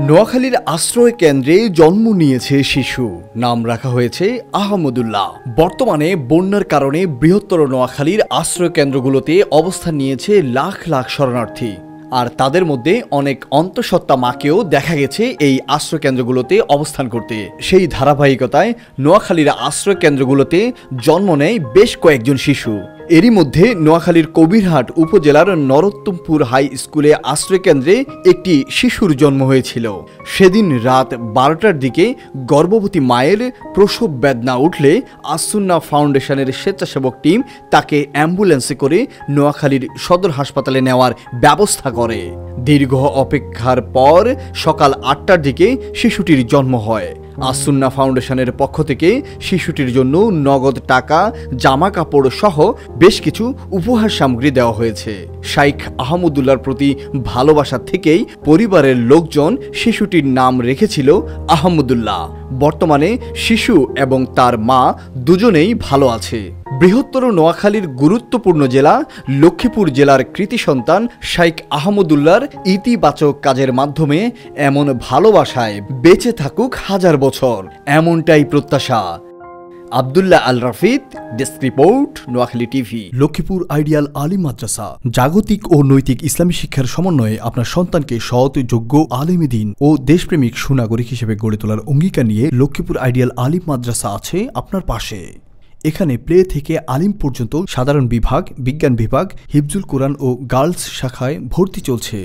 নোয়াখালীর আশ্রয় কেন্দ্রে জন্ম নিয়েছে শিশু, নাম রাখা হয়েছে আহমদুল্লাহ। বর্তমানে বন্যার কারণে বৃহত্তর নোয়াখালীর আশ্রয় কেন্দ্রগুলোতে অবস্থান নিয়েছে লাখ লাখ শরণার্থী। আর তাদের মধ্যে অনেক অন্তঃসত্ত্বা মাকেও দেখা গেছে এই আশ্রয় কেন্দ্রগুলোতে অবস্থান করতে। সেই ধারাবাহিকতায় নোয়াখালীর আশ্রয় কেন্দ্রগুলোতে জন্ম নেয় বেশ কয়েকজন শিশু। এরই মধ্যে নোয়াখালীর কবিরহাট উপজেলার নরোত্তমপুর হাই স্কুলে আশ্রয়কেন্দ্রে একটি শিশুর জন্ম হয়েছিল। সেদিন রাত 12টার দিকে গর্ভবতী মায়ের প্রসব বেদনা উঠলে আসুন্না ফাউন্ডেশনের স্বেচ্ছাসেবক টিম তাকে অ্যাম্বুলেন্সে করে নোয়াখালীর সদর হাসপাতালে নেওয়ার ব্যবস্থা করে। দীর্ঘ অপেক্ষার পর সকাল 8টার দিকে শিশুটির জন্ম হয়। আসুন্না ফাউন্ডেশনের পক্ষ থেকে শিশুটির জন্য নগদ টাকা, জামা কাপড় সহ বেশ কিছু উপহার সামগ্রী দেওয়া হয়েছে। শাইখ আহমদুল্লাহর প্রতি ভালোবাসা থেকেই পরিবারের লোকজন শিশুটির নাম রেখেছিল আহমদুল্লাহ। বর্তমানে শিশু এবং তার মা দুজনেই ভালো আছে। বৃহত্তর নোয়াখালীর গুরুত্বপূর্ণ জেলা লক্ষ্মীপুর জেলার কৃতি সন্তান শাইখ আহমদুল্লাহর ইতিবাচক কাজের মাধ্যমে এমন ভালোবাসায় বেঁচে থাকুক হাজার বছর, এমনটাই প্রত্যাশা। Abdullah Al Rafid, desk report, Noakhali TV. Laxmipur ideal Alim Madrasa জাগতিক ও নৈতিক ইসলামী শিক্ষার সমন্বয়ে আপনার সন্তানকে সৎ, যোগ্য, আলেমে দ্বীন ও দেশপ্রেমিক সুনাগরিক হিসেবে গড়ে তোলার অঙ্গীকার নিয়ে লক্ষ্মীপুর আইডিয়াল আলিম মাদ্রাসা আছে আপনার পাশে। এখানে প্লে থেকে আলিম পর্যন্ত সাধারণ বিভাগ, বিজ্ঞান বিভাগ, হিফজুল কোরআন ও গার্লস শাখায় ভর্তি চলছে।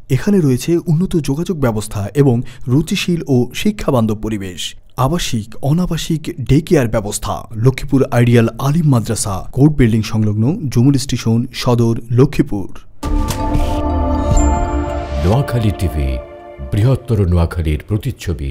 এখানে রয়েছে উন্নত যোগাযোগ ব্যবস্থা এবং রুচিশীল ও শিক্ষাবান্ধব পরিবেশ। আবাসিক, অনাবাসিক ডে কেয়ার ব্যবস্থা। লক্ষ্মীপুর আইডিয়াল আলিম মাদ্রাসা, কোর্ট বিল্ডিং সংলগ্ন, জমুল স্টেশন, সদর, লক্ষ্মীপুর। নোয়াখালী টিভি, বৃহত্তর নোয়াখালীর প্রতিচ্ছবি।